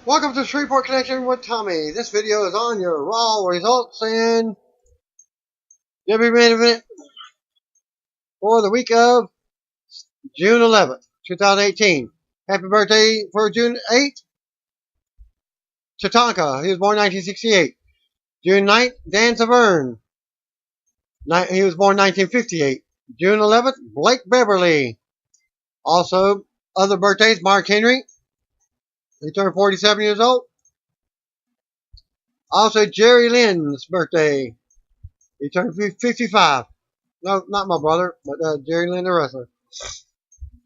Welcome to Shreveport Connection with Tommy. This video is on your Raw results and every main event for the week of June 11th, 2018. Happy birthday for June 8th, Tatanka. He was born 1968. June 9th, Dan Severn. He was born 1958. June 11th, Blake Beverly. Also, other birthdays, Mark Henry. He turned 47 years old. Also, Jerry Lynn's birthday. He turned 55. No, not my brother, but Jerry Lynn, the wrestler.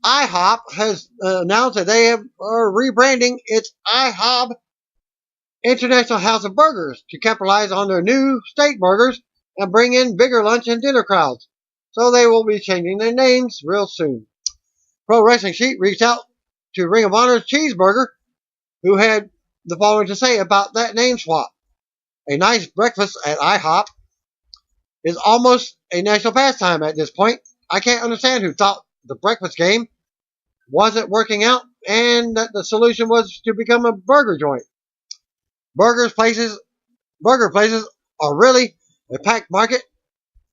IHOP has announced that they are rebranding its ihob International House of Burgers to capitalize on their new steak burgers and bring in bigger lunch and dinner crowds. So they will be changing their names real soon. Pro Wrestling Sheet reached out to Ring of Honor's Cheeseburger, who had the following to say about that name swap. A nice breakfast at IHOP is almost a national pastime at this point. I can't understand who thought the breakfast game wasn't working out and that the solution was to become a burger joint. Burger places are really a packed market,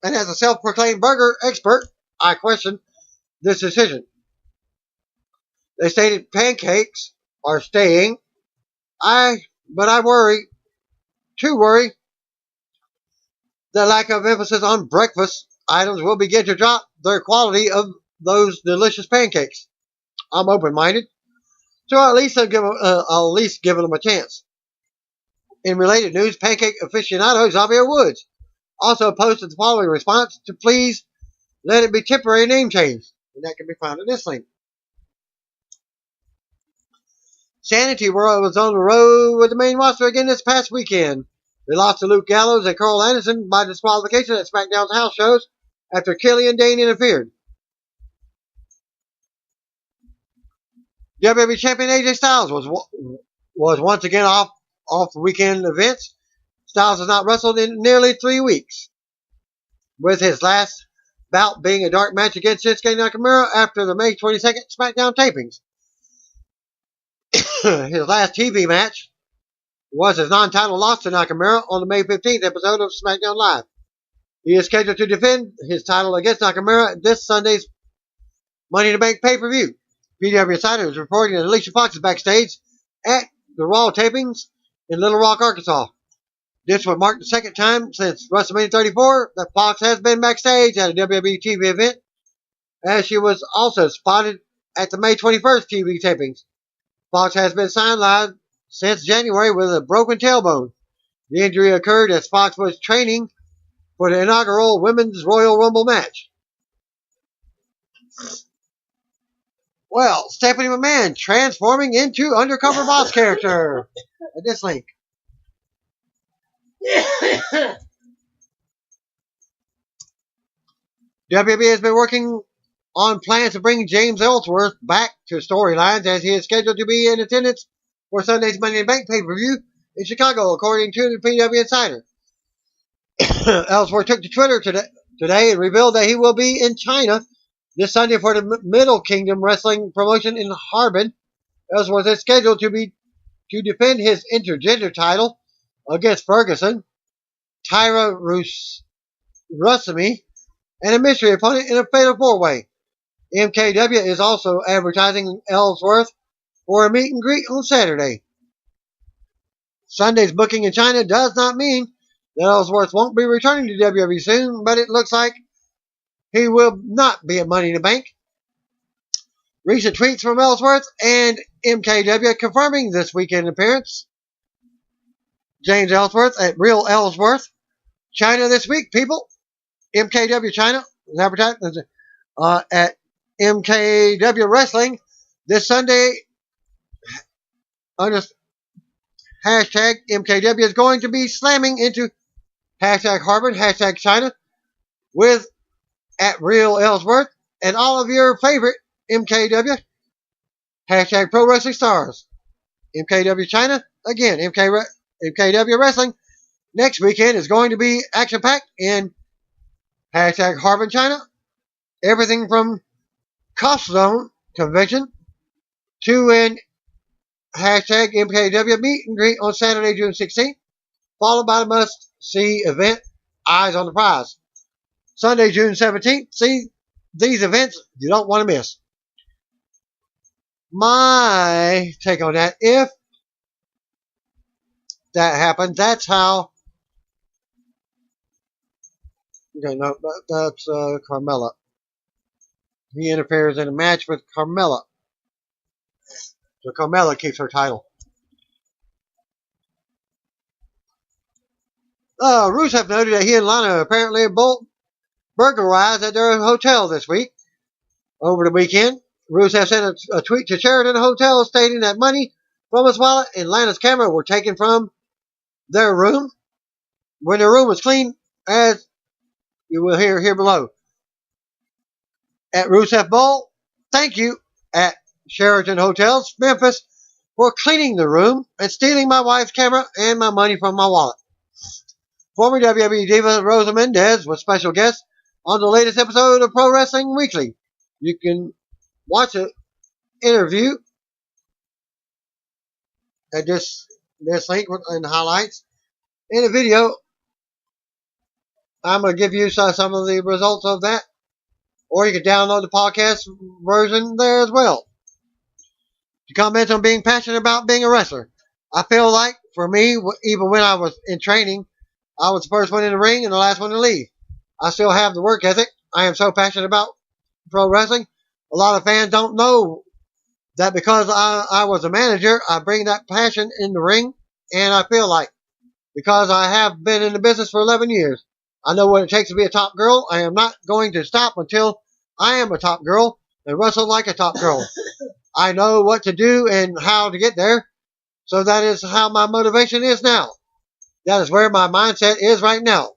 and as a self-proclaimed burger expert, I question this decision. They stated pancakes are staying. But I worry the lack of emphasis on breakfast items will begin to drop their quality of those delicious pancakes. I'm open-minded, so I'll at least give them a chance. In related news, pancake aficionado Xavier Woods also posted the following response to please let it be temporary name change, and that can be found in this link. Sanity World was on the road with the main roster again this past weekend. They lost to Luke Gallows and Carl Anderson by disqualification at SmackDown's house shows after Killian Dane interfered. WWE Champion AJ Styles was once again off weekend events. Styles has not wrestled in nearly 3 weeks, with his last bout being a dark match against Shinsuke Nakamura after the May 22nd SmackDown tapings. His last TV match was his non-title loss to Nakamura on the May 15th episode of SmackDown Live. He is scheduled to defend his title against Nakamura this Sunday's Money in the Bank pay-per-view. PW Insider is reporting that Alicia Fox is backstage at the Raw tapings in Little Rock, Arkansas. This would mark the second time since WrestleMania 34 that Fox has been backstage at a WWE TV event, as she was also spotted at the May 21st TV tapings. Fox has been sidelined since January with a broken tailbone. The injury occurred as Fox was training for the inaugural Women's Royal Rumble match. Well, Stephanie McMahon transforming into undercover boss character. At this link. WWE has been working on plans to bring James Ellsworth back to storylines, as he is scheduled to be in attendance for Sunday's Money in the Bank pay-per-view in Chicago, according to the PW Insider. Ellsworth took to Twitter today and revealed that he will be in China this Sunday for the Middle Kingdom Wrestling promotion in Harbin. Ellsworth is scheduled to defend his intergender title against Ferguson, Tyra Rusemi, and a mystery opponent in a fatal four-way. MKW is also advertising Ellsworth for a meet and greet on Saturday. Sunday's booking in China does not mean that Ellsworth won't be returning to WWE soon, but it looks like he will not be at Money in the Bank. Recent tweets from Ellsworth and MKW confirming this weekend appearance. James Ellsworth at Real Ellsworth. China this week, people. MKW China is advertised at MKW Wrestling this Sunday under hashtag MKW is going to be slamming into hashtag Harbin, hashtag China with at Real Ellsworth and all of your favorite MKW hashtag Pro Wrestling Stars. MKW China, again, MKW Wrestling next weekend is going to be action-packed in hashtag Harbin China. Everything from Cost Zone convention to an hashtag MKW meet and greet on Saturday, June 16th, followed by the must-see event, Eyes on the Prize. Sunday, June 17th, see these events you don't want to miss. My take on that, if that happens, that's how. Okay, no, that's Carmella. He interferes in a match with Carmella. So Carmella keeps her title. Rusev noted that he and Lana apparently both burglarized at their hotel this week. Over the weekend, Rusev sent a tweet to Sheraton Hotel stating that money from his wallet and Lana's camera were taken from their room when their room was clean, as you will hear here below. At Rusev Bowl, thank you at Sheraton Hotels, Memphis, for cleaning the room and stealing my wife's camera and my money from my wallet. Former WWE diva Rosa Mendez was special guest on the latest episode of Pro Wrestling Weekly. You can watch an interview at this link in the highlights. In the video, I'm going to give you some of the results of that, or you can download the podcast version there as well. To comment on being passionate about being a wrestler, I feel like, for me, even when I was in training, I was the first one in the ring and the last one to leave. I still have the work ethic. I am so passionate about pro wrestling. A lot of fans don't know that because I was a manager, I bring that passion in the ring, and I feel like, because I have been in the business for 11 years, I know what it takes to be a top girl. I am not going to stop until I am a top girl and wrestle like a top girl. I know what to do and how to get there. So that is how my motivation is now. That is where my mindset is right now.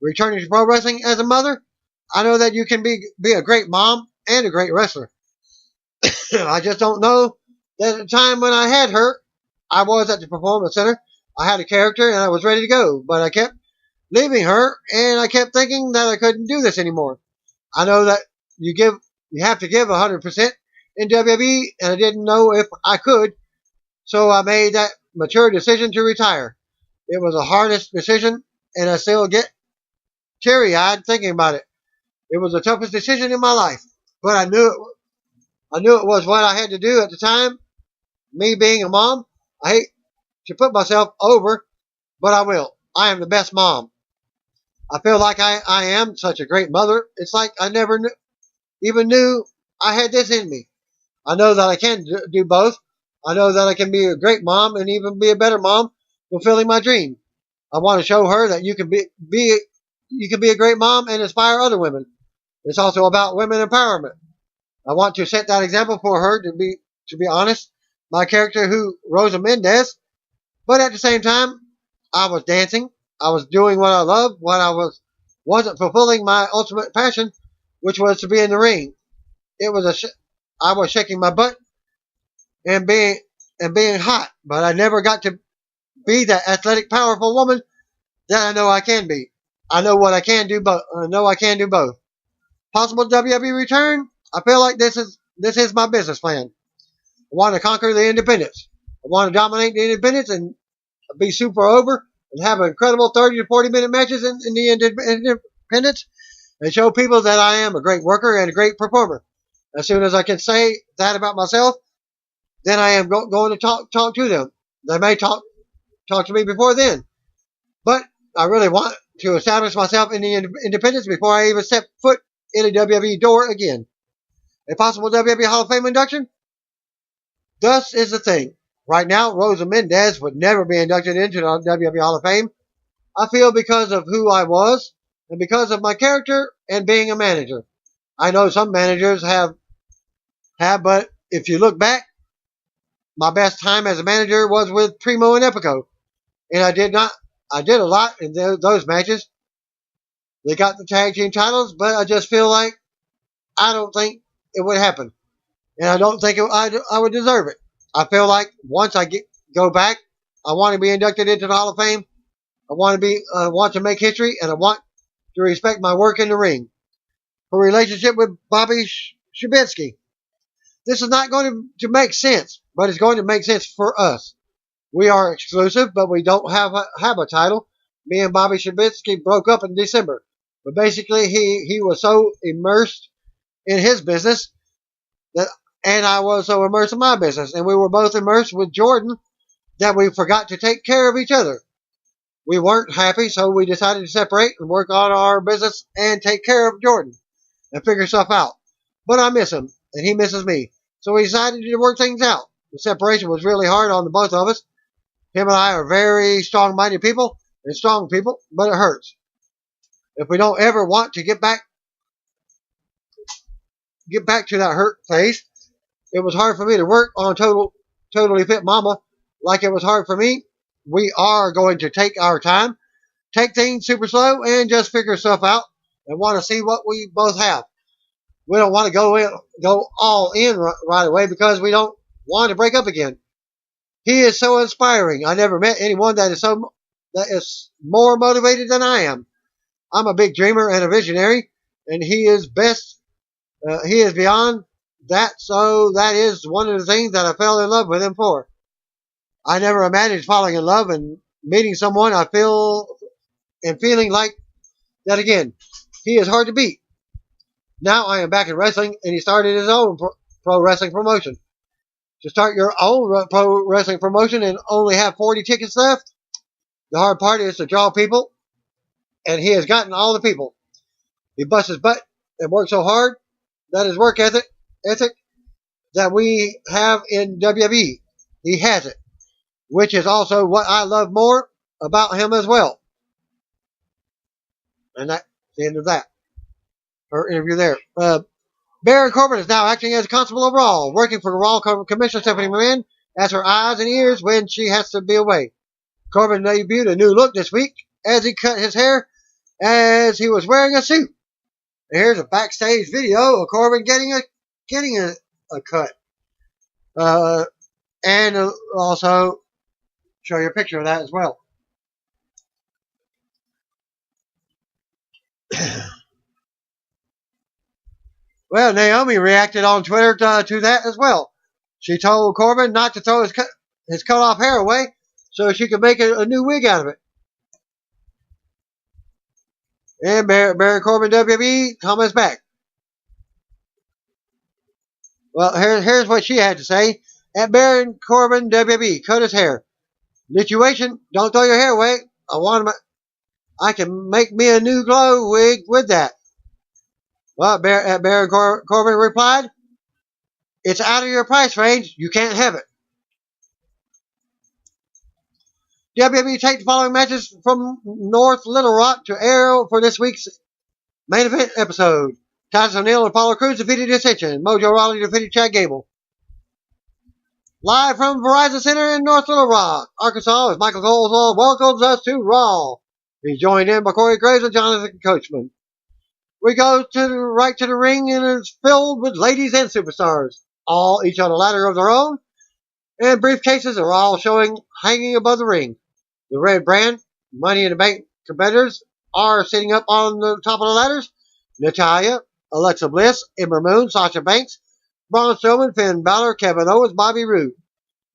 Returning to pro wrestling as a mother, I know that you can be a great mom and a great wrestler. I just don't know that at the time when I had her, I was at the Performance Center. I had a character and I was ready to go, but I kept leaving her and I kept thinking that I couldn't do this anymore. I know that you have to give 100% in WWE, and I didn't know if I could, so I made that mature decision to retire. It was the hardest decision, and I still get teary-eyed thinking about it. It was the toughest decision in my life, but I knew it was what I had to do at the time. Me being a mom, I hate to put myself over, but I will. I am the best mom. I feel like I am such a great mother. It's like I never even knew I had this in me. I know that I can do both. I know that I can be a great mom and even be a better mom, fulfilling my dream. I want to show her that you can be a great mom and inspire other women. It's also about women empowerment. I want to set that example for her, to be honest, my character Rosa Mendez. But at the same time, I was dancing. I was doing what I loved, what I wasn't fulfilling my ultimate passion, which was to be in the ring. I was shaking my butt and being hot, but I never got to be that athletic, powerful woman that I know I can be. I know what I can do, but I know I can do both. Possible WWE return? I feel like this is my business plan. I want to conquer the independents. I want to dominate the independents and be super over and have incredible 30 to 40 minute matches in the independents and show people that I am a great worker and a great performer. As soon as I can say that about myself, then I am going to talk to them. They may talk to me before then, but I really want to establish myself in the independents before I even step foot in a WWE door again. A possible WWE Hall of Fame induction? Thus is the thing. Right now, Rosa Mendez would never be inducted into the WWE Hall of Fame. I feel because of who I was and because of my character and being a manager. I know some managers have, but if you look back, my best time as a manager was with Primo and Epico. And I did a lot in those matches. They got the tag team titles, but I just feel like I don't think it would happen. And I don't think I would deserve it. I feel like once I go back, I want to be inducted into the Hall of Fame. I want to make history, and I want to respect my work in the ring. For relationship with Bobby Shubinsky, this is not going to make sense. but it's going to make sense for us. We are exclusive, but we don't have a title. Me and Bobby Shabitsky broke up in December. But basically, he was so immersed in his business that, and I was so immersed in my business, and we were both immersed with Jordan that we forgot to take care of each other. We weren't happy, so we decided to separate and work on our business and take care of Jordan and figure stuff out. But I miss him, and he misses me. So we decided to work things out. The separation was really hard on the both of us. Him and I are very strong-minded people and strong people, but it hurts. If we don't ever want to get back to that hurt phase, it was hard for me to work on Totally Fit Mama like it was hard for me. We are going to take our time, take things super slow, and just figure stuff out and want to see what we both have. We don't want to go all in right away because we don't want to break up again. He is so inspiring. I never met anyone that is more motivated than I am. I'm a big dreamer and a visionary, and he is best. He is beyond that, so that is one of the things that I fell in love with him for. I never imagined falling in love and meeting someone I feel and feeling like that again. He is hard to beat. Now I am back in wrestling, and he started his own pro wrestling promotion. To start your own pro wrestling promotion and only have 40 tickets left, the hard part is to draw people, and he has gotten all the people. He busts his butt and works so hard that his work ethic that we have in WWE, he has it, which is also what I love more about him as well. And that's the end of that. Her interview there. Baron Corbin is now acting as a constable of Raw, working for Raw Commissioner Stephanie McMahon as her eyes and ears when she has to be away. Corbin debuted a new look this week as he cut his hair as he was wearing a suit. Here's a backstage video of Corbin getting a cut. And also show you a picture of that as well. Well, Naomi reacted on Twitter to that as well. She told Corbin not to throw his cut off hair away so she could make a new wig out of it. And Baron Corbin WWE comments back. Well, here's what she had to say. At Baron Corbin WWE, cut his hair. Situation, don't throw your hair away. I can make me a new glow wig with that. Well, Baron Corbin replied, it's out of your price range. You can't have it. WWE take the following matches from North Little Rock to air for this week's main event episode. Titus O'Neil and Apollo Crews defeated Ascension. Mojo Rawley defeated Chad Gable. Live from Verizon Center in North Little Rock, Arkansas, as Michael Cole welcomes us to Raw. He's joined in by Corey Graves and Jonathan Coachman. We go right to the ring, and it's filled with ladies and superstars, all each on a ladder of their own, and briefcases are all showing hanging above the ring. The Red Brand, Money in the Bank competitors are sitting up on the top of the ladders. Natalya, Alexa Bliss, Ember Moon, Sasha Banks, Braun Strowman, Finn Balor, Kevin Owens, Bobby Roode.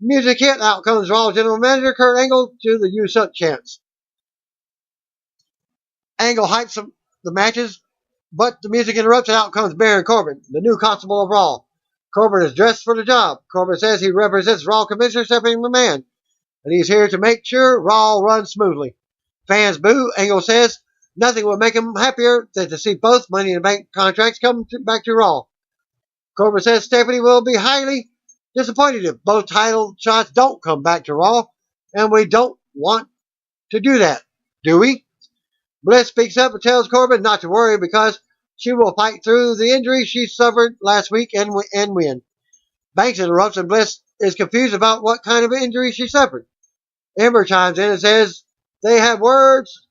Music hit, out comes Raw General Manager Kurt Angle to the You Suck chants. Angle hypes the matches, but the music interrupts and out comes Baron Corbin, the new constable of Raw. Corbin is dressed for the job. Corbin says he represents Raw Commissioner Stephanie McMahon, and he's here to make sure Raw runs smoothly. Fans boo. Angle says nothing will make him happier than to see both Money in the Bank contracts come back to Raw. Corbin says Stephanie will be highly disappointed if both title shots don't come back to Raw, and we don't want to do that, do we? Bliss speaks up and tells Corbin not to worry because she will fight through the injury she suffered last week and win. Banks interrupts and Bliss is confused about what kind of injury she suffered. Ember chimes in and says they have words,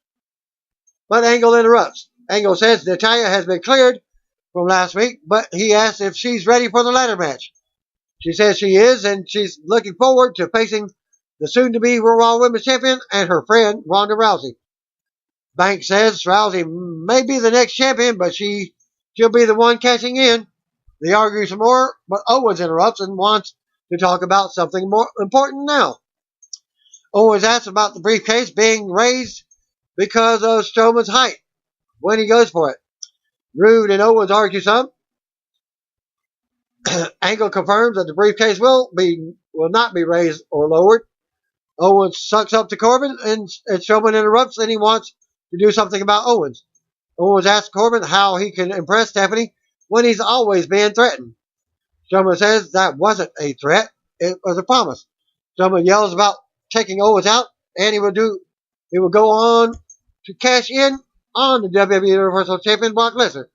but Angle interrupts. Angle says Natalya has been cleared from last week, but he asks if she's ready for the ladder match. She says she is, and she's looking forward to facing the soon-to-be Raw Women's Champion and her friend Ronda Rousey. Banks says Rousey may be the next champion, but she'll be the one catching in. They argue some more, but Owens interrupts and wants to talk about something more important now. Owens asks about the briefcase being raised because of Strowman's height when he goes for it. Rude and Owens argue some. Angle confirms that the briefcase will not be raised or lowered. Owens sucks up to Corbin, and Strowman interrupts, and he wants to do something about Owens. Owens asks Corbin how he can impress Stephanie when he's always being threatened. Strowman says that wasn't a threat, it was a promise. Strowman yells about taking Owens out, and he will go on to cash in on the WWE Universal Champion Brock Lesnar.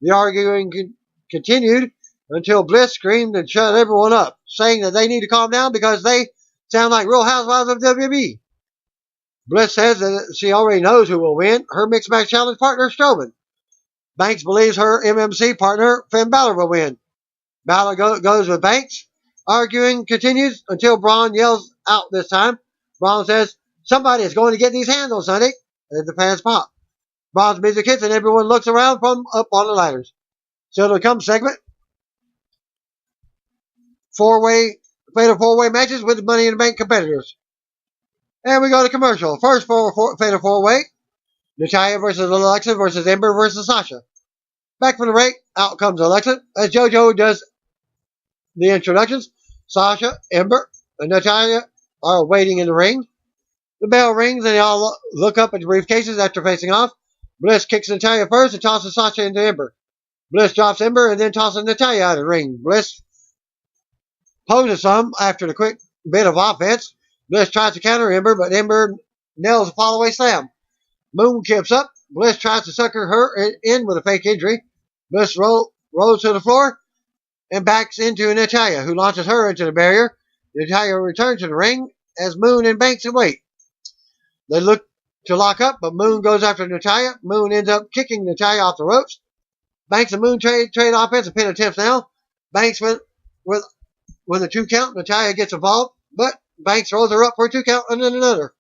The arguing continued until Bliss screamed and shut everyone up, saying that they need to calm down because they sound like Real Housewives of WWE. Bliss says that she already knows who will win, her mixed match challenge partner Strowman. Banks believes her MMC partner Finn Balor will win. Balor goes with Banks. Arguing continues until Braun yells out this time. Braun says, "Somebody is going to get these hands on Sunday," and the fans pop. Braun's music hits and everyone looks around from up on the ladders. So it'll come segment. Fatal four-way matches with Money in the Bank competitors. And we go to commercial. First fatal four-way. Natalya versus Alexa versus Ember versus Sasha. Back from the break, out comes Alexa as JoJo does the introductions. Sasha, Ember, and Natalya are waiting in the ring. The bell rings and they all look up at the briefcases after facing off. Bliss kicks Natalya first and tosses Sasha into Ember. Bliss drops Ember and then tosses Natalya out of the ring. Bliss poses some after the quick bit of offense. Bliss tries to counter Ember, but Ember nails a fallaway slam. Moon kips up. Bliss tries to sucker her in with a fake injury. Bliss rolls to the floor and backs into Natalya, who launches her into the barrier. Natalya returns to the ring as Moon and Banks wait. They look to lock up, but Moon goes after Natalya. Moon ends up kicking Natalya off the ropes. Banks and Moon trade offensive pin attempts now. Banks with a 2 count. Natalya gets involved, but Banks rolls her up for a 2 count and then another.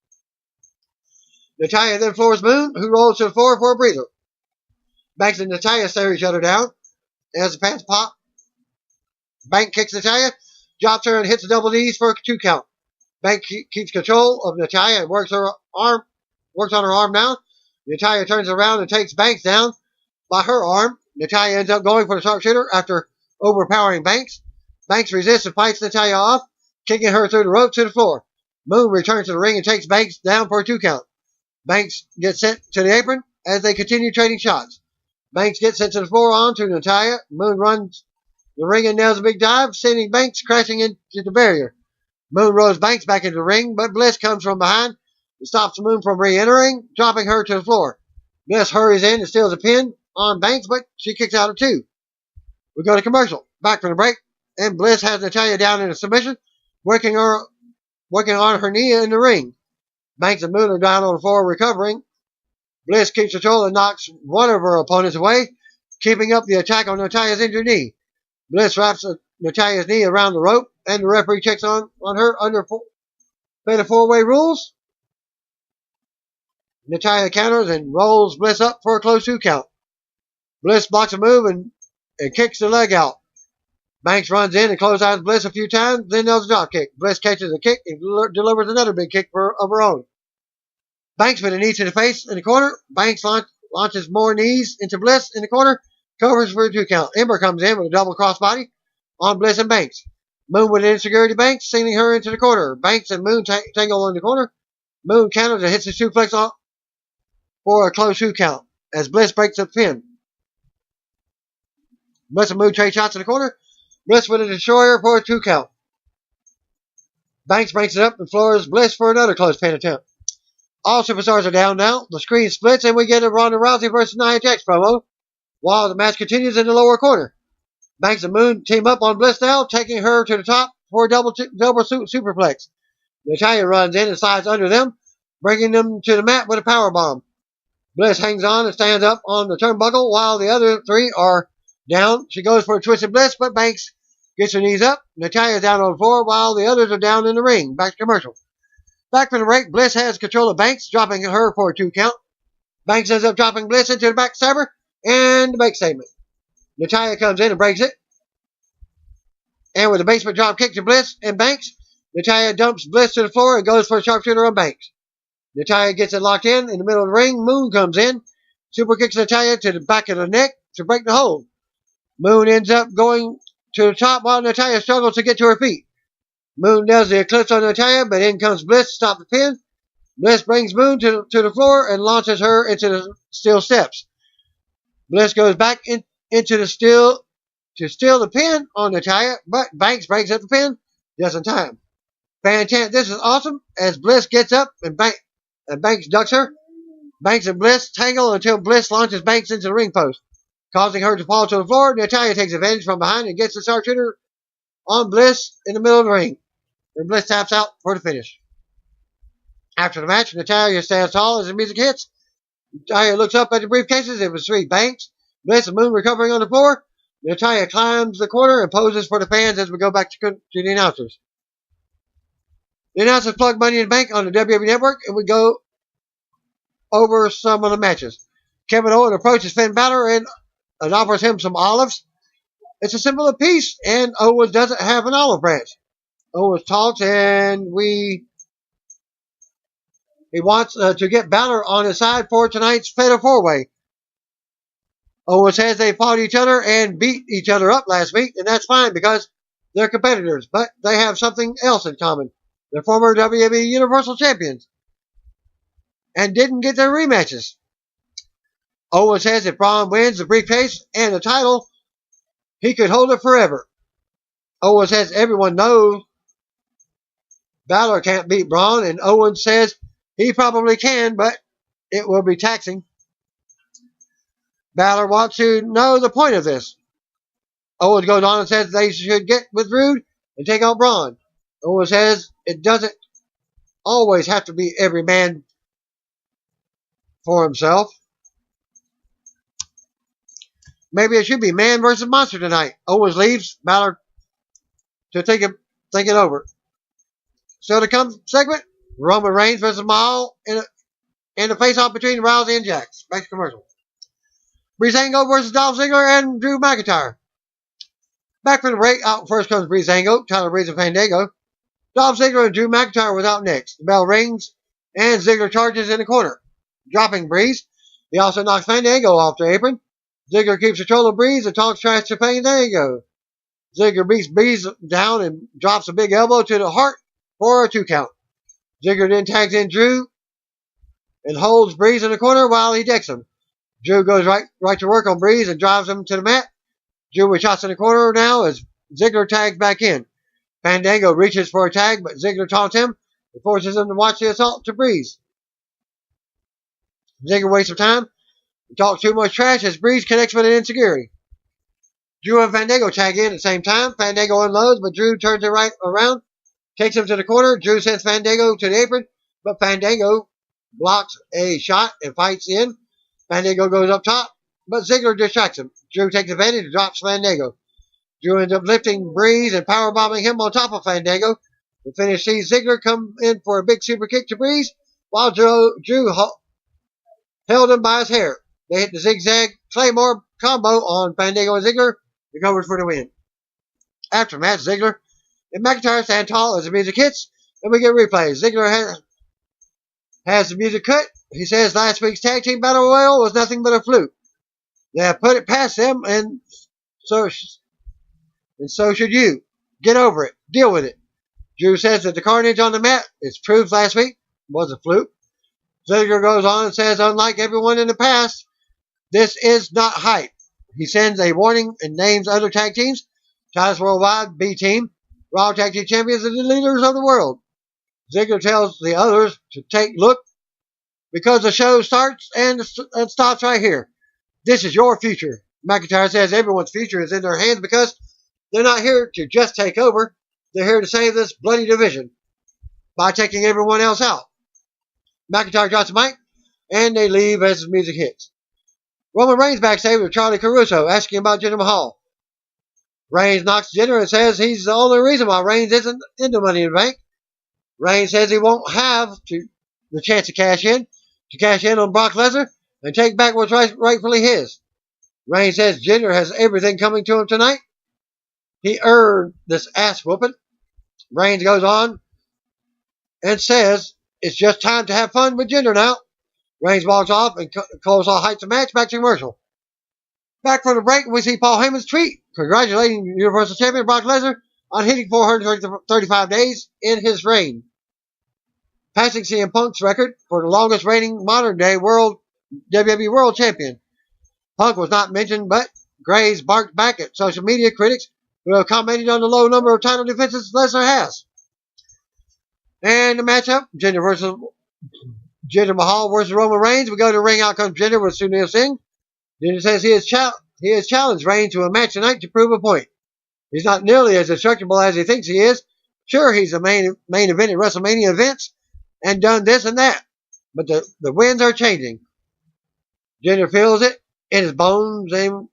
Natalya then floors Moon, who rolls to the floor for a breather. Banks and Natalya stare each other down as the fans pop. Banks kicks Natalya, drops her, and hits a double knees for a 2 count. Banks keeps control of Natalya and works on her arm now. Natalya turns around and takes Banks down by her arm. Natalya ends up going for the sharpshooter after overpowering Banks. Banks resists and fights Natalya off, kicking her through the rope to the floor. Moon returns to the ring and takes Banks down for a 2 count. Banks gets sent to the apron as they continue trading shots. Banks gets sent to the floor onto Natalya. Moon runs the ring and nails a big dive, sending Banks crashing into the barrier. Moon rolls Banks back into the ring, but Bliss comes from behind and stops Moon from re-entering, dropping her to the floor. Bliss hurries in and steals a pin on Banks, but she kicks out of 2. We go to commercial. Back from the break, and Bliss has Natalya down in a submission, working on her knee in the ring. Banks and Moon are down on the floor recovering. Bliss keeps control and knocks one of her opponents away, keeping up the attack on Natalya's injured knee. Bliss wraps Natalya's knee around the rope, and the referee checks on her under fatal four-way rules. Natalya counters and rolls Bliss up for a close 2 count. Bliss blocks a move and kicks the leg out. Banks runs in and closes out Bliss a few times, then nails a drop kick. Bliss catches a kick and delivers another big kick of her own. Banks with a knee to the face in the corner. Banks launches more knees into Bliss in the corner, covers for a 2 count. Ember comes in with a double crossbody on Bliss and Banks. Moon with an insecurity Banks, sending her into the corner. Banks and Moon tangle in the corner. Moon counters and hits the suplex off for a close 2 count as Bliss breaks the pin. Bliss and Moon trade shots in the corner. Bliss with a destroyer for a 2 count. Banks breaks it up and floors Bliss for another close pin attempt. All superstars are down now. The screen splits and we get a Ronda Rousey versus Nia Jax promo while the match continues in the lower corner. Banks and Moon team up on Bliss now, taking her to the top for a double superplex. Natalya runs in and slides under them, bringing them to the mat with a powerbomb. Bliss hangs on and stands up on the turnbuckle while the other 3 are down. She goes for a twisted Bliss, but Banks gets her knees up. Natalya's down on the floor while the others are down in the ring. Back to commercial. Back from the break, Bliss has control of Banks, dropping her for a 2 count. Banks ends up dropping Bliss into the backstabber and the bank statement. Natalya comes in and breaks it. And with a basement drop kick to Bliss and Banks, Natalya dumps Bliss to the floor and goes for a sharpshooter on Banks. Natalya gets it locked in the middle of the ring. Moon comes in, super kicks Natalya to the back of the neck to break the hold. Moon ends up going to the top while Natalya struggles to get to her feet. Moon does the eclipse on Natalya, but in comes Bliss to stop the pin. Bliss brings Moon to the floor and launches her into the steel steps. Bliss goes back into the steel to steal the pin on Natalya, but Banks breaks up the pin just in time. Fan chant, "This is awesome," as Bliss gets up and Banks ducks her. Banks and Bliss tangle until Bliss launches Banks into the ring post, causing her to fall to the floor. Natalya takes advantage from behind and gets the sharpshooter on Bliss in the middle of the ring. And Bliss taps out for the finish. After the match, Natalya stands tall as the music hits. Natalya looks up at the briefcases. It was three: Banks, Bliss, and Moon recovering on the floor. Natalya climbs the corner and poses for the fans as we go back to the announcers. The announcers plug Money in the Bank on the WWE Network, and we go over some of the matches. Kevin Owens approaches Finn Balor and offers him some olives. It's a symbol of peace, and Owens doesn't have an olive branch. Owens talks, and he wants to get Balor on his side for tonight's Fatal 4-Way. Owens says they fought each other and beat each other up last week, and that's fine because they're competitors, but they have something else in common. They're former WWE Universal Champions and didn't get their rematches. Owens says if Braun wins the briefcase and the title, he could hold it forever. Owens says everyone knows Balor can't beat Braun, and Owens says he probably can, but it will be taxing. Balor wants to know the point of this. Owens goes on and says they should get with Rude and take out Braun. Owens says it doesn't always have to be every man for himself. Maybe it should be man versus monster tonight. Owens leaves. Balor to think it over. So to come segment, Roman Reigns versus Mahal in a face-off between Rousey and Jax. Back to commercial. Breezango versus Dolph Ziggler and Drew McIntyre. Back from the break, out first comes Breezango, Tyler Breeze, and Fandango. Dolph Ziggler and Drew McIntyre without next. The bell rings, and Ziggler charges in the corner, dropping Breeze. He also knocks Fandango off the apron. Ziggler keeps control of Breeze and talks trash to Fandango. Ziggler beats Breeze down and drops a big elbow to the heart for a 2 count. Ziggler then tags in Drew and holds Breeze in the corner while he decks him. Drew goes right to work on Breeze and drives him to the mat. Drew with shots in the corner now as Ziggler tags back in. Fandango reaches for a tag, but Ziggler taunts him and forces him to watch the assault to Breeze. Ziggler wastes some time and talks too much trash as Breeze connects with an enziguri. Drew and Fandango tag in at the same time. Fandango unloads, but Drew turns it right around, takes him to the corner. Drew sends Fandango to the apron, but Fandango blocks a shot and fights in. Fandango goes up top, but Ziggler distracts him. Drew takes advantage and drops Fandango. Drew ends up lifting Breeze and powerbombing him on top of Fandango. The finish sees Ziggler come in for a big super kick to Breeze, while Drew held him by his hair. They hit the zigzag Claymore combo on Fandango and Ziggler, recovers for the win. After the match, Ziggler and McIntyre stand tall as the music hits, and we get replays. Ziggler has the music cut. He says last week's tag team battle royal was nothing but a fluke. They have put it past them, and so should you. Get over it. Deal with it. Drew says that the carnage on the mat is proof last week was a fluke. Ziggler goes on and says, unlike everyone in the past, this is not hype. He sends a warning and names other tag teams: Titus Worldwide, B Team, Raw Tag Team Champions, and the leaders of the world. Ziggler tells the others to take a look because the show starts and stops right here. This is your future. McIntyre says everyone's future is in their hands because they're not here to just take over. They're here to save this bloody division by taking everyone else out. McIntyre drops the mic, and they leave as the music hits. Roman Reigns backstage with Charlie Caruso asking about Jinder Mahal. Reigns knocks Jinder and says he's the only reason why Reigns isn't into Money in the Bank. Reigns says he won't have the chance to cash in on Brock Lesnar and take back what's rightfully his. Reigns says Jinder has everything coming to him tonight. he earned this ass whooping. Reigns goes on and says, it's just time to have fun with Jinder now. Reigns walks off and Coleslaw hypes the match. Back to commercial. Back from the break, we see Paul Heyman's tweet congratulating Universal Champion Brock Lesnar on hitting 435 days in his reign, passing CM Punk's record for the longest reigning modern-day WWE World Champion. Punk was not mentioned, but Graves barked back at social media critics who have commented on the low number of title defenses Lesnar has. And the matchup, Jinder Mahal versus Roman Reigns. We go to the ring. Out comes Jinder with Sunil Singh. Jinder says he has challenged Reigns to a match tonight to prove a point. He's not nearly as destructible as he thinks he is. Sure, he's a main event at WrestleMania events and done this and that, but the winds are changing. Jinder feels it in his bones, and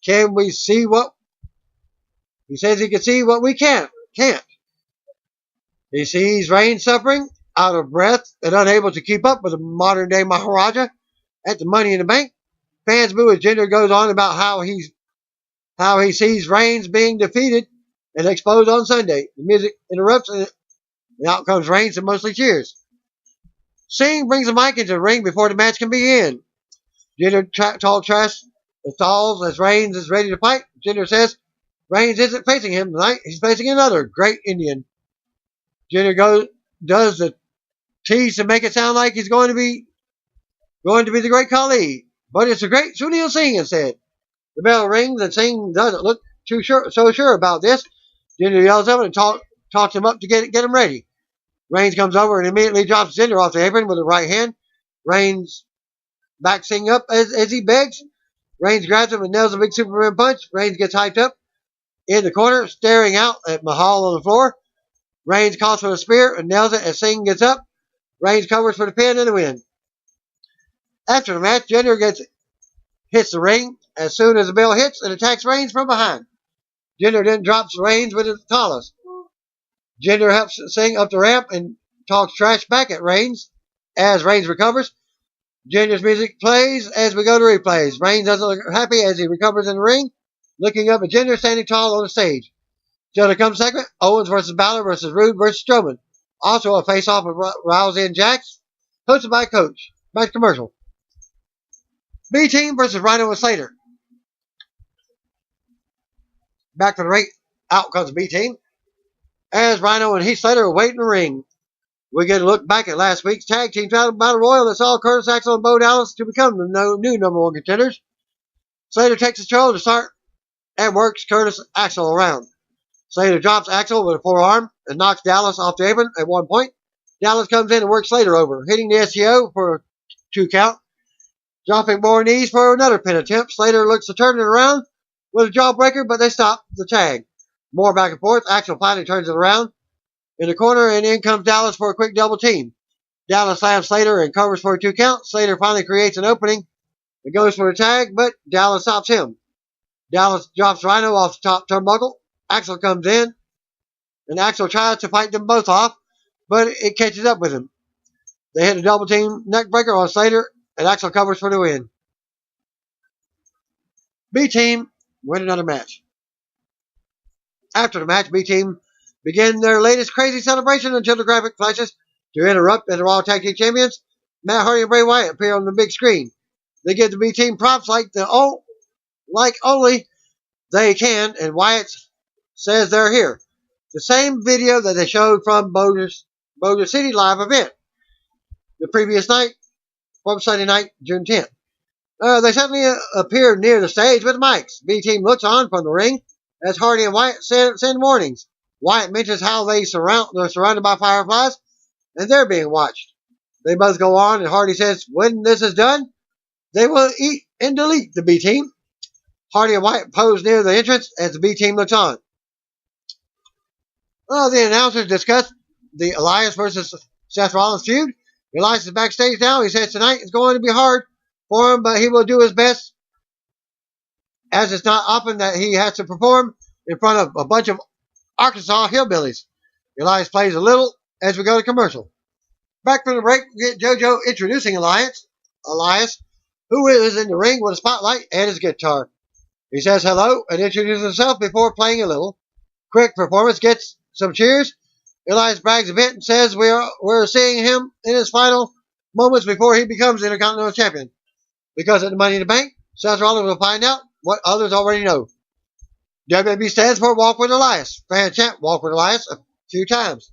can we see what he says he can see what we can't. He sees Reigns suffering, out of breath, and unable to keep up with the modern-day Maharaja at the Money in the Bank. Fans boo as Jinder goes on about how he sees Reigns being defeated and exposed on Sunday. The music interrupts, and out comes Reigns and mostly cheers. Singh brings the mic into the ring before the match can begin. Jinder talks trash and stalls as Reigns is ready to fight. Jinder says Reigns isn't facing him tonight. He's facing another great Indian. Jinder does the tease to make it sound like he's going to be the great Khali. But it's a great Sunil Singh instead. The bell rings and Singh doesn't look so sure about this. Jinder yells at him and talks him up to get him ready. Reigns comes over and immediately drops Jinder off the apron with the right hand. Reigns backs Singh up as he begs. Reigns grabs him and nails a big Superman punch. Reigns gets hyped up in the corner, staring out at Mahal on the floor. Reigns calls for the spear and nails it as Singh gets up. Reigns covers for the pin and the win. After the match, Jinder hits the ring as soon as the bell hits and attacks Reigns from behind. Jinder then drops Reigns with his collar. Jinder helps Singh up the ramp and talks trash back at Reigns as Reigns recovers. Jinder's music plays as we go to replays. Reigns doesn't look happy as he recovers in the ring, looking up at Jinder standing tall on the stage. Still to come segment, Owens versus Balor versus Rude versus Strowman. Also a face-off of Rousey and Jax, hosted by Coach. Back to commercial. B-Team versus Rhino and Slater. Back to the ring. Out comes B-Team. As Rhino and Heath Slater are waiting in the ring. We get a look back at last week's tag team battle royal that saw Curtis Axel and Bo Dallas to become the new number one contenders. Slater takes control to start and works Curtis Axel around. Slater drops Axel with a forearm and knocks Dallas off the apron at one point. Dallas comes in and works Slater over, hitting the STO for a 2 count. Dropping more knees for another pin attempt. Slater looks to turn it around with a jawbreaker, but they stop the tag. More back and forth. Axel finally turns it around in the corner, and in comes Dallas for a quick double team. Dallas slams Slater and covers for a 2 count. Slater finally creates an opening and goes for a tag, but Dallas stops him. Dallas drops Rhino off the top turnbuckle. Axel comes in, and Axel tries to fight them both off, but it catches up with him. They hit a double team neckbreaker on Slater, and Axel covers for the win. B-Team win another match. After the match, B-Team begin their latest crazy celebration until the graphic flashes to interrupt, and the Raw Tag Team Champions, Matt Hardy and Bray Wyatt, appear on the big screen. They give the B-Team props like only they can, and Wyatt says they're here. The same video that they showed from Boulder City live event the previous night, from Sunday night, June 10th. They suddenly appear near the stage with mics. B-Team looks on from the ring as Hardy and Wyatt send warnings. Wyatt mentions how they're surrounded by fireflies and they're being watched. They both go on, and Hardy says when this is done, they will eat and delete the B-Team. Hardy and Wyatt pose near the entrance as the B-Team looks on. The announcers discuss the Elias versus Seth Rollins feud. Elias is backstage now. He says tonight is going to be hard for him, but he will do his best, as it's not often that he has to perform in front of a bunch of Arkansas hillbillies. Elias plays a little as we go to commercial. Back from the break, we get JoJo introducing Elias, who is in the ring with a spotlight and his guitar. He says hello and introduces himself before playing a little. Quick performance gets some cheers. Elias brags a bit and says we're seeing him in his final moments before he becomes Intercontinental Champion. Because at the Money in the Bank, Seth Rollins will find out what others already know. WWE stands for Walk with Elias. Fan chant Walk with Elias a few times.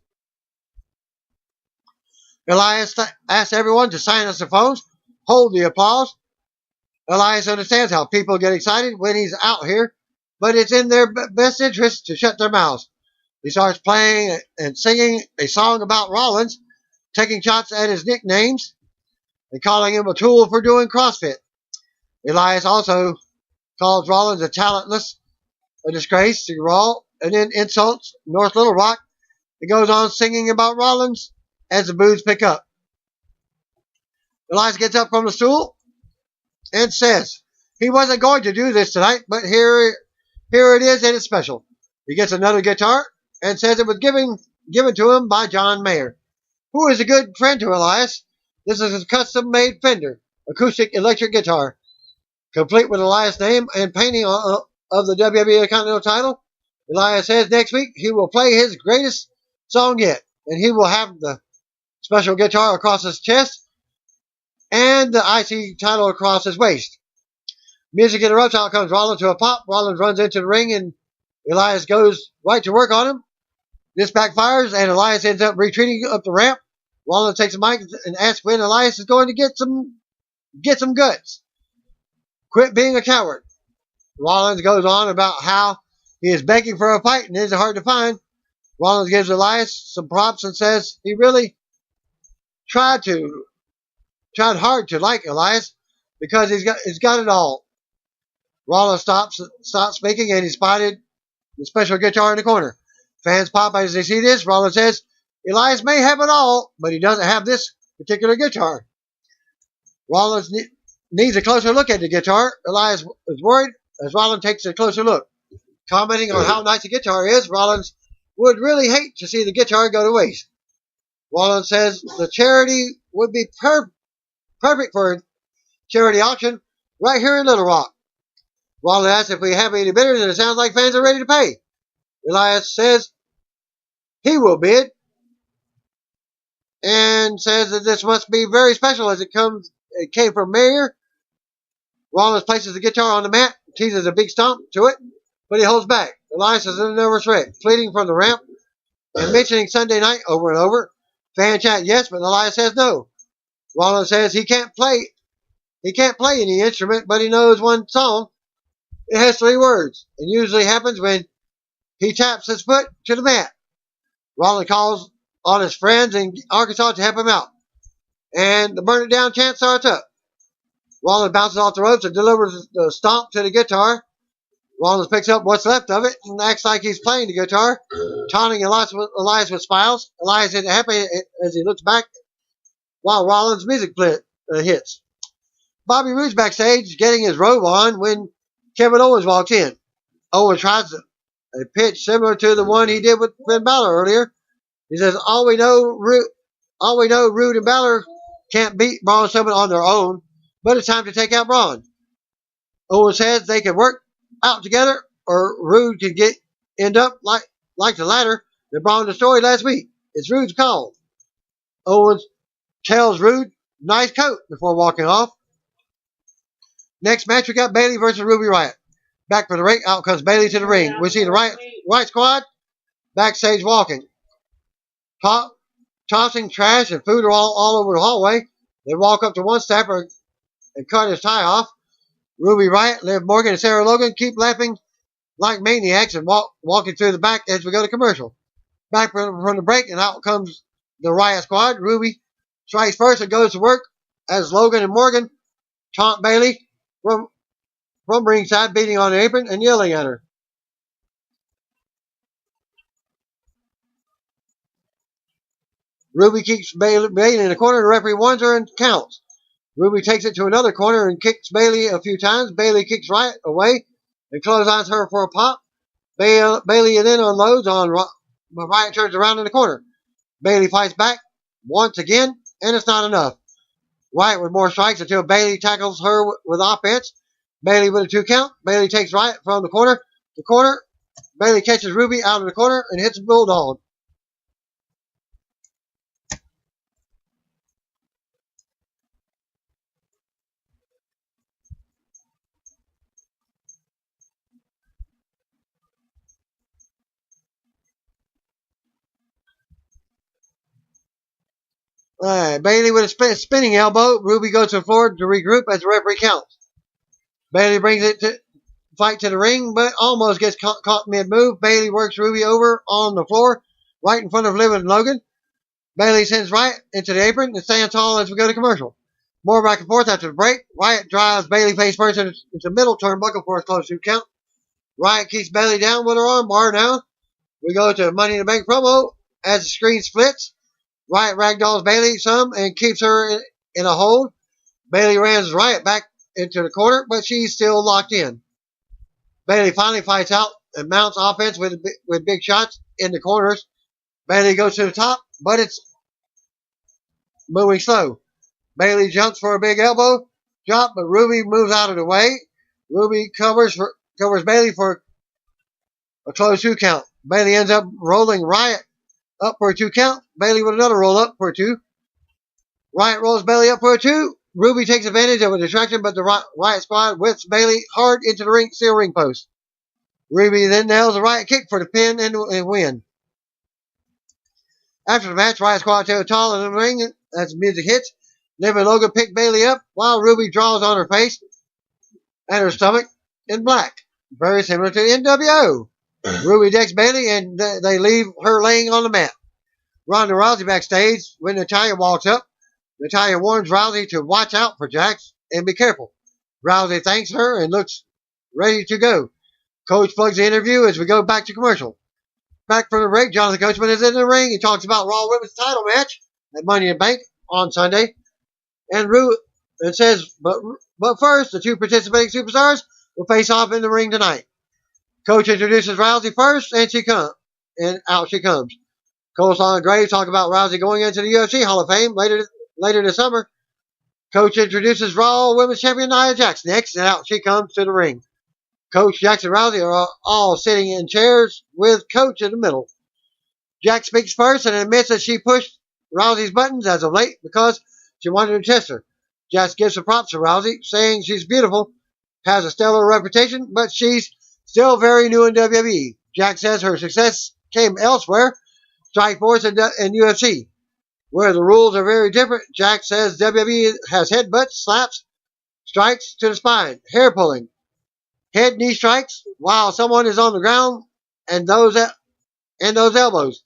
Elias asks everyone to sign us their phones, hold the applause. Elias understands how people get excited when he's out here, but it's in their best interest to shut their mouths. He starts playing and singing a song about Rollins, taking shots at his nicknames, and calling him a tool for doing CrossFit. Elias also calls Rollins a talentless, a disgrace to Raw, and then insults North Little Rock and goes on singing about Rollins as the boos pick up. Elias gets up from the stool and says he wasn't going to do this tonight, but here it is, and it's special. He gets another guitar and says it was given to him by John Mayer, who is a good friend to Elias. This is a custom-made Fender acoustic electric guitar, complete with Elias' name and painting of the WWE Continental title. Elias says next week he will play his greatest song yet, and he will have the special guitar across his chest and the IC title across his waist. Music interrupts. Out comes Rollins to a pop. Rollins runs into the ring, and Elias goes right to work on him. This backfires, and Elias ends up retreating up the ramp. Rollins takes the mic and asks when Elias is going to get some guts. Quit being a coward. Rollins goes on about how he is begging for a fight and it is hard to find. Rollins gives Elias some props and says he really tried hard to like Elias because he's got it all. Rollins stops speaking and he spotted the special guitar in the corner. Fans pop as they see this. Rollins says Elias may have it all, but he doesn't have this particular guitar. Rollins needs a closer look at the guitar. Elias is worried as Rollins takes a closer look. Commenting on how nice the guitar is, Rollins would really hate to see the guitar go to waste. Rollins says the charity would be perfect for a charity auction right here in Little Rock. Rollins asks if we have any bidders, and it sounds like fans are ready to pay. Elias says he will bid and says that this must be very special as it came from Mayer. Rollins places the guitar on the mat, teases a big stomp to it, but he holds back. Elias is in a nervous wreck, fleeing from the ramp and mentioning Sunday night over and over. Fan chant yes, but Elias says no. Rollins says he can't play any instrument, but he knows one song. It has 3 words, and usually happens when he taps his foot to the mat. Rollins calls on his friends in Arkansas to help him out, and the burn it down chant starts up. Rollins bounces off the ropes and delivers the stomp to the guitar. Rollins picks up what's left of it and acts like he's playing the guitar, taunting Elias with smiles. Elias isn't happy as he looks back while Rollins' music hits. Bobby Roode's backstage getting his robe on when Kevin Owens walks in. Owens tries a pitch similar to the one he did with Finn Balor earlier. He says, all we know, Roode and Balor can't beat Braun Strowman on their own, but it's time to take out Braun. Owens says they can work out together, or Roode can end up like the latter that Braun destroyed last week. It's Roode's call. Owens tells Roode, nice coat, before walking off. Next match, we got Bayley versus Ruby Riott. Back for the ring, out comes Bayley to the ring. We see the Riott Squad backstage walking. Tossing trash and food all over the hallway. They walk up to one staffer and cut his tie off. Ruby Riott, Liv Morgan, and Sarah Logan keep laughing like maniacs and walking through the back as we go to commercial. Back from the break, and out comes the Riott Squad. Ruby strikes first and goes to work as Logan and Morgan taunt Bayley from ringside, beating on the apron and yelling at her. Ruby keeps Bayley in the corner. The referee warns her and counts. Ruby takes it to another corner and kicks Bayley a few times. Bayley kicks Riott away and clotheslines her for a pop. Bayley then unloads on Riott, turns around in the corner. Bayley fights back once again, and it's not enough. Riott with more strikes until Bayley tackles her with offense. Bailey with a 2 count. Bailey takes right from the corner. The corner. Bailey catches Ruby out of the corner and hits a bulldog. Bailey with a spinning elbow. Ruby goes to the floor to regroup as the referee counts. Bailey brings it to fight to the ring, but almost gets caught mid-move. Bailey works Ruby over on the floor, right in front of Liv and Logan. Bailey sends Riot into the apron and stands tall as we go to commercial. More back and forth after the break. Riot drives Bailey face first into the middle turnbuckle for a close 2 count. Riot keeps Bailey down with her arm bar now. We go to Money in the Bank promo as the screen splits. Riot ragdolls Bailey some and keeps her in a hold. Bailey rams Riot back into the corner, but she's still locked in. Bailey finally fights out and mounts offense with big shots in the corners. Bailey goes to the top, but it's moving slow. Bailey jumps for a big elbow drop, but Ruby moves out of the way. Ruby covers Bailey for a close 2 count. Bailey ends up rolling Riot up for a 2 count. Bailey with another roll up for a 2. Riot rolls Bailey up for a 2. Ruby takes advantage of a distraction, but the Riot squad whips Bailey hard into the steel ring post. Ruby then nails a Riot kick for the pin and win. After the match, Riot squad tail tall in the ring as music hits. Liv and Logan pick Bailey up while Ruby draws on her face and her stomach in black, very similar to NWO. Ruby decks Bailey and they leave her laying on the mat. Ronda Rousey backstage when Natalya walks up. Natalya warns Rousey to watch out for Jax and be careful. Rousey thanks her and looks ready to go. Coach plugs the interview as we go back to commercial. Back from the break, Jonathan Coachman is in the ring. He talks about Raw Women's title match at Money in the Bank on Sunday. And says, but first, the 2 participating superstars will face off in the ring tonight. Coach introduces Rousey first, and out she comes. Coleslaw and Graves talk about Rousey going into the UFC Hall of Fame later this summer. Coach introduces Raw Women's Champion Nia Jax next, and out she comes to the ring. Coach, Jax, and Rousey are all sitting in chairs with Coach in the middle. Jax speaks first and admits that she pushed Rousey's buttons as of late because she wanted to test her. Jax gives some props to Rousey, saying she's beautiful, has a stellar reputation, but she's still very new in WWE. Jax says her success came elsewhere, Strikeforce and UFC, where the rules are very different. Jax says WWE has headbutts, slaps, strikes to the spine, hair pulling, head knee strikes while someone is on the ground, and those elbows.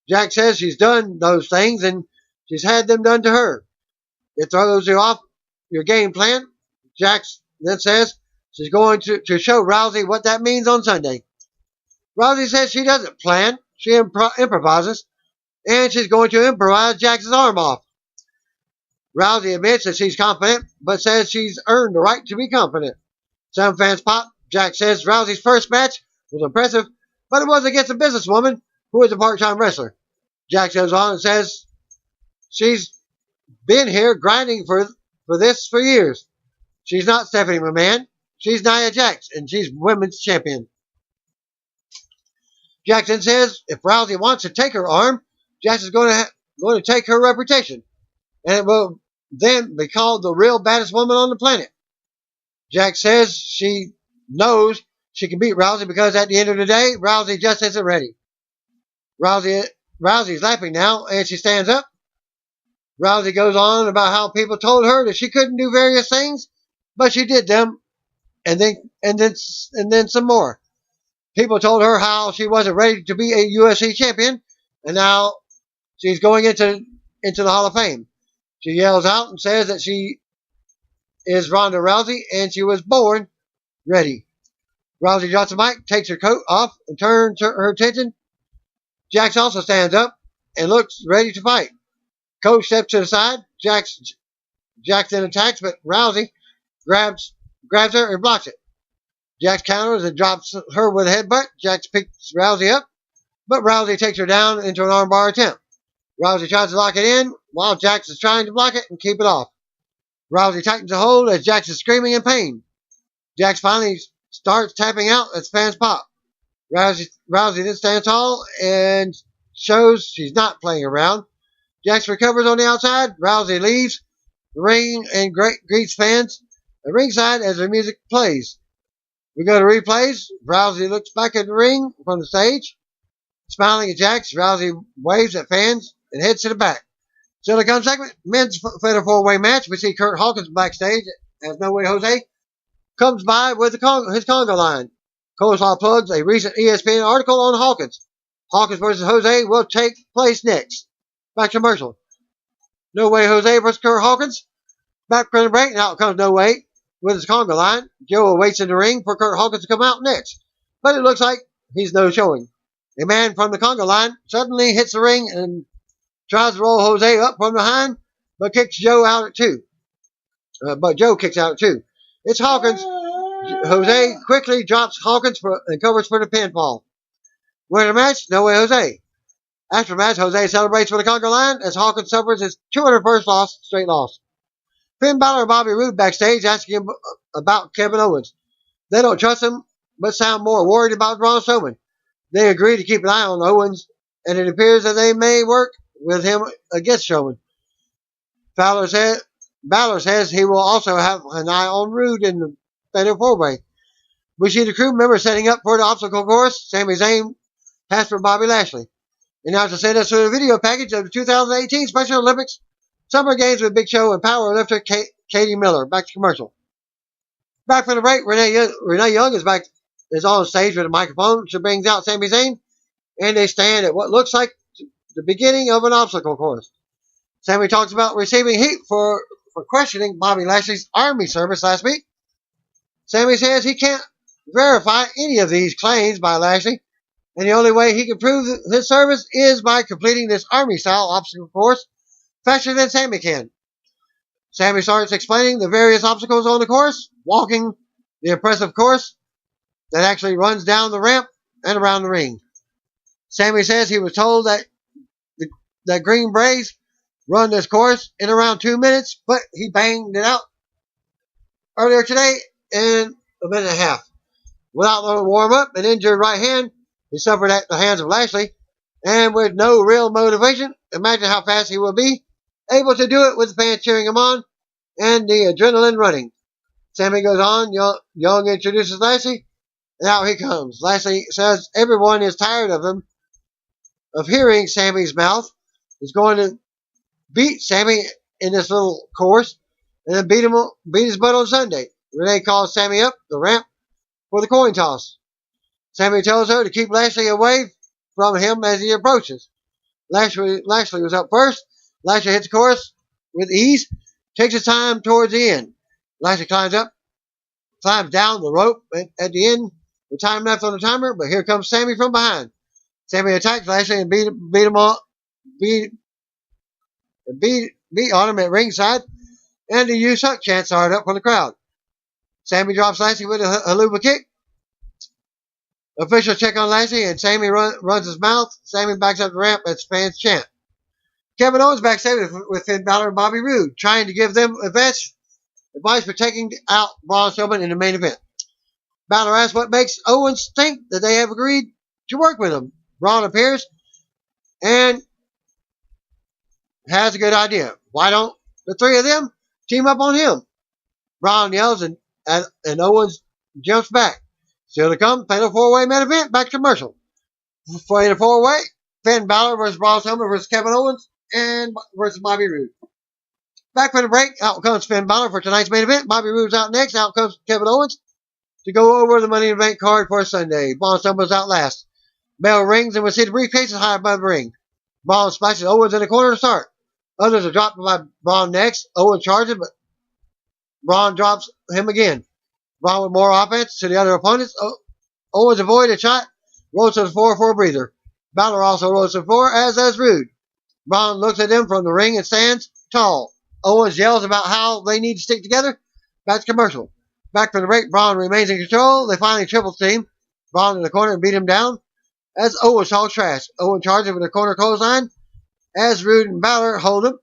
Jax says she's done those things and she's had them done to her. It throws you off your game plan. Jax then says she's going to show Rousey what that means on Sunday. Rousey says she doesn't plan. She improvises. And she's going to improvise Jax's arm off. Rousey admits that she's confident, but says she's earned the right to be confident. Some fans pop. Jax says Rousey's first match was impressive, but it was against a businesswoman who is a part-time wrestler. Jax goes on and says she's been here grinding for this for years. She's not Stephanie McMahon. She's Nia Jax, and she's women's champion. Jackson says if Rousey wants to take her arm, Jax is going to take her reputation, and it will then be called the real baddest woman on the planet. Jax says she knows she can beat Rousey because at the end of the day, Rousey just isn't ready. Rousey's laughing now, and she stands up. Rousey goes on about how people told her that she couldn't do various things, but she did them, and then some more. People told her how she wasn't ready to be a UFC champion, and now she's going into the Hall of Fame. She yells out and says that she is Ronda Rousey, and she was born ready. Rousey drops the mic, takes her coat off, and turns her attention. Jax also stands up and looks ready to fight. Coach steps to the side. Jax then attacks, but Rousey grabs her and blocks it. Jax counters and drops her with a headbutt. Jax picks Rousey up, but Rousey takes her down into an armbar attempt. Rousey tries to lock it in while Jax is trying to block it and keep it off. Rousey tightens the hold as Jax is screaming in pain. Jax finally starts tapping out as fans pop. Rousey then stands tall and shows she's not playing around. Jax recovers on the outside. Rousey leaves the ring and greets fans at ringside as their music plays. We go to replays. Rousey looks back at the ring from the stage. Smiling at Jax, Rousey waves at fans and heads to the back. Silicone segment, men's fatal four-way match. We see Kurt Hawkins backstage as No Way Jose comes by with his conga line. Coleslaw plugs a recent ESPN article on Hawkins. Hawkins versus Jose will take place next. Back to commercial. No Way Jose versus Kurt Hawkins. Back from the break, and out comes No Way with his conga line. Joe awaits in the ring for Kurt Hawkins to come out next. But it looks like he's no showing. A man from the conga line suddenly hits the ring and tries to roll Jose up from behind, but kicks Joe out at two. But Joe kicks out at two. It's Hawkins. Jose quickly drops Hawkins and covers for the pinfall. Winner of the match, No Way Jose. After the match, Jose celebrates for the conga line as Hawkins suffers his 201st straight loss. Finn Balor and Bobby Roode backstage asking him about Kevin Owens. They don't trust him, but sound more worried about Braun Strowman. They agree to keep an eye on Owens, and it appears that they may work with him against Strowman. Balor says he will also have an eye on Roode in the Fatal 4-Way. We see the crew members setting up for the obstacle course. Sami Zayn has for Bobby Lashley. And now to send us to a video package of the 2018 Special Olympics Summer Games with Big Show and power lifter Katie Miller. Back to commercial. Back from the break, Renee Young is on stage with a microphone. She brings out Sami Zayn, and they stand at what looks like the beginning of an obstacle course. Sami talks about receiving heat for questioning Bobby Lashley's Army service last week. Sami says he can't verify any of these claims by Lashley, and the only way he can prove his service is by completing this Army-style obstacle course faster than Sami can. Sami starts explaining the various obstacles on the course, walking the impressive course that actually runs down the ramp and around the ring. Sami says he was told that Green Berets run this course in around 2 minutes, but he banged it out earlier today in a minute and a half. Without a warm-up, an injured right hand, he suffered at the hands of Lashley, and with no real motivation, imagine how fast he will be able to do it with the fans cheering him on and the adrenaline running. Sami goes on. Young introduces Lashley, and out he comes. Lashley says everyone is tired of hearing Sami's mouth. He's going to beat Sami in this little course and then beat his butt on Sunday. Renee calls Sami up the ramp for the coin toss. Sami tells her to keep Lashley away from him as he approaches. Lashley was up first. Lashley hits the course with ease, takes his time towards the end. Lashley climbs down the rope at the end with time left on the timer, but here comes Sami from behind. Sami attacks Lashley and beat on him at ringside, and the "You Suck" chant started up from the crowd. Sami drops Lashley with a haluva kick. Officials check on Lashley, and Sami runs his mouth. Sami backs up the ramp as fans chant. Kevin Owens backstage with Finn Balor and Bobby Roode, trying to give them advice for taking out Braun Strowman in the main event. Balor asks what makes Owens think that they have agreed to work with him. Braun appears and has a good idea. Why don't the three of them team up on him? Braun yells and Owens jumps back. Still to come, Fatal 4-Way main event. Back to commercial. Fatal 4-Way, Finn Balor versus Braun Strowman versus Kevin Owens and versus Bobby Roode. Back from the break, out comes Finn Balor for tonight's main event. Bobby Roode's out next. Out comes Kevin Owens to go over the Money in the Bank card for Sunday. Braun Strowman's out last. Bell rings and we see the briefcase is high above the ring. Braun splashes Owens in the corner to start. Others are dropped by Braun next. Owens charges, but Braun drops him again. Braun with more offense to the other opponents. Owens avoids a shot, rolls to the floor for a breather. Balor also rolls to the floor, as does Roode. Braun looks at them from the ring and stands tall. Owens yells about how they need to stick together. Back to commercial. Back from the break, Braun remains in control. They finally triple team Braun in the corner and beat him down as Owens talks trash. Owens charges with a corner clothesline as Roode and Balor hold him.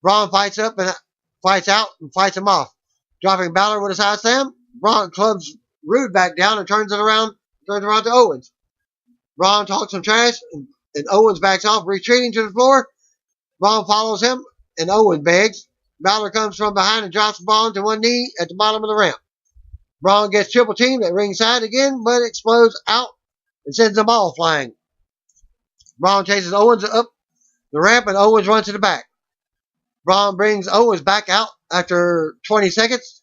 Braun fights out and fights him off, dropping Balor with a side slam. Braun clubs Rude back down and turns around to Owens. Braun talks some trash, and Owens backs off, retreating to the floor. Braun follows him, and Owens begs. Balor comes from behind and drops Braun to one knee at the bottom of the ramp. Braun gets triple teamed at ringside again, but explodes out and sends the ball flying. Braun chases Owens up the ramp, and Owens runs to the back. Braun brings Owens back out after 20 seconds.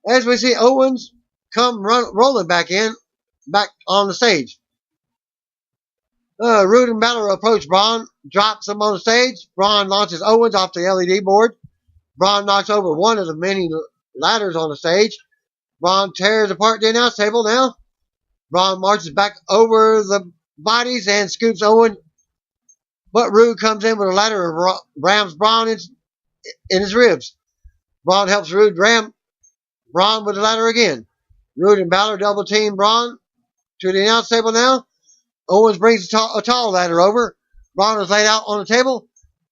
As we see Owens come rolling back on the stage. Rude and Balor approach Braun, drops him on the stage. Braun launches Owens off the LED board. Braun knocks over one of the many ladders on the stage. Braun tears apart the announce table now. Braun marches back over the bodies and scoops Owens. But Rude comes in with a ladder and rams Braun in his ribs. Braun helps Rude ram Braun with the ladder again. Rude and Balor double team Braun to the announce table now. Owens brings a tall ladder over. Braun is laid out on the table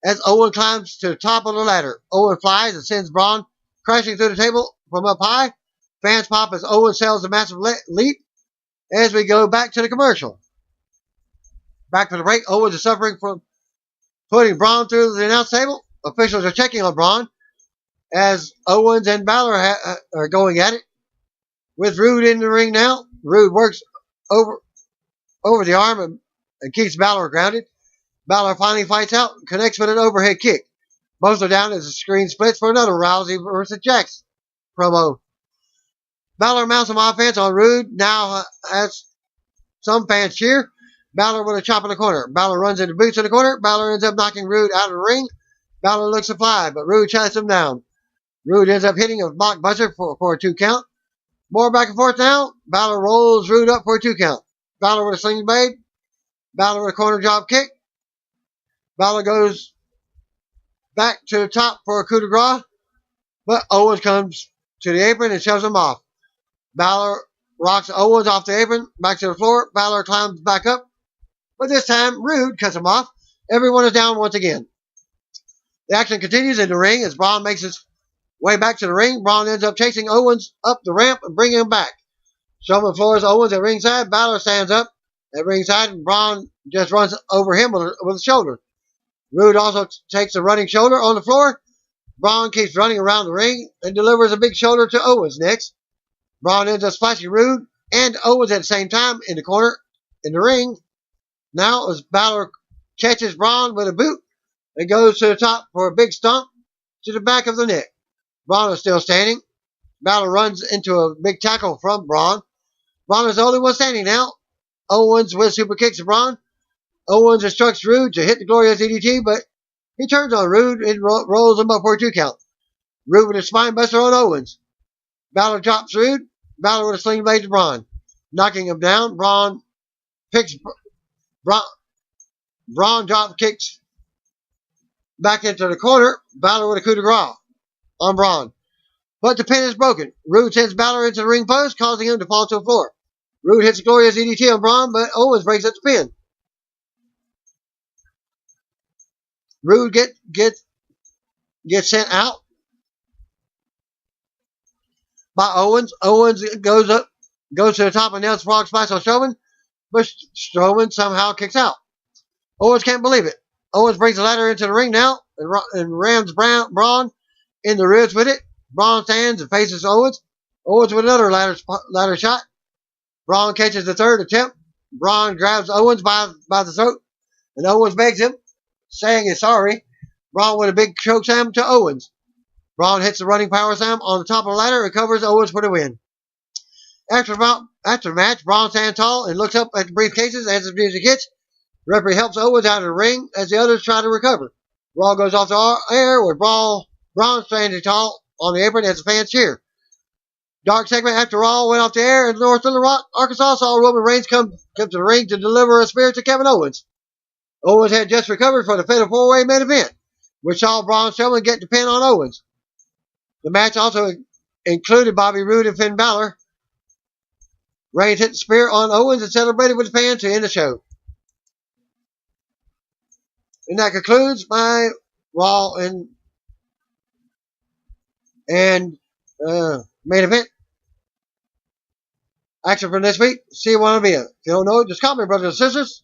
as Owens climbs to the top of the ladder. Owens flies and sends Braun crashing through the table from up high. Fans pop as Owens sells a massive leap as we go back to the commercial. Back for the break, Owens is suffering from putting Braun through the announce table. Officials are checking on Braun as Owens and Balor are going at it. With Rude in the ring now, Rude works over the arm and keeps Balor grounded. Balor finally fights out and connects with an overhead kick. Both are down as the screen splits for another Rousey versus Jax promo. Balor mounts some offense on Rude. Now has some fans cheer. Balor with a chop in the corner. Balor runs into boots in the corner. Balor ends up knocking Rude out of the ring. Balor looks to fly, but Rude chases him down. Rude ends up hitting a blockbuster for a 2 count. More back and forth now. Balor rolls Rude up for a 2 count. Balor with a sling blade. Balor with a corner drop kick. Balor goes back to the top for a coup de grace, but Owens comes to the apron and shoves him off. Balor rocks Owens off the apron, back to the floor. Balor climbs back up, but this time Rude cuts him off. Everyone is down once again. The action continues in the ring as Braun makes his way back to the ring. Braun ends up chasing Owens up the ramp and bringing him back. Strowman floors Owens at ringside. Balor stands up at ringside, and Braun just runs over him with a shoulder. Rude also takes a running shoulder on the floor. Braun keeps running around the ring and delivers a big shoulder to Owens next. Braun ends up splashing Rude and Owens at the same time in the corner in the ring. Now as Balor catches Braun with a boot and goes to the top for a big stomp to the back of the neck. Braun is still standing. Balor runs into a big tackle from Braun. Braun is the only one standing now. Owens with super kicks to Braun. Owens instructs Rude to hit the glorious DDT, but he turns on Rude and rolls him up for a 2 count. Rude with a spine buster on Owens. Balor drops Rude. Balor with a sling blade to Braun, knocking him down. Braun drop kicks back into the corner. Balor with a coup de grace on Braun. But the pin is broken. Rude sends Balor into the ring post, causing him to fall to the floor. Rude hits a glorious DDT on Braun, but Owens breaks up the pin. Rude gets sent out by Owens. Owens goes to the top and nails frog splash on Strowman, but Strowman somehow kicks out. Owens can't believe it. Owens brings the ladder into the ring now and rams Braun in the ribs with it. Braun stands and faces Owens. Owens with another ladder shot. Braun catches the third attempt. Braun grabs Owens by the throat, and Owens begs him, saying he's sorry. Braun with a big choke slam to Owens. Braun hits the running power slam on the top of the ladder and covers Owens for the win. After the match, Braun stands tall and looks up at the briefcases as the music hits. The referee helps Owens out of the ring as the others try to recover. Raw goes off the air with Braun standing tall on the apron as the fans cheer. Dark segment after Raw went off the air in North Little Rock, Arkansas, saw Roman Reigns come to the ring to deliver a spear to Kevin Owens. Owens had just recovered for the Fatal 4-Way main event, which saw Braun Strowman get the pin on Owens. The match also included Bobby Roode and Finn Balor. Reigns hit the spear on Owens and celebrated with the fans to end the show. And that concludes my Raw and main event. Action for this week. See you one of you. If you don't know it, just call me, brothers and sisters.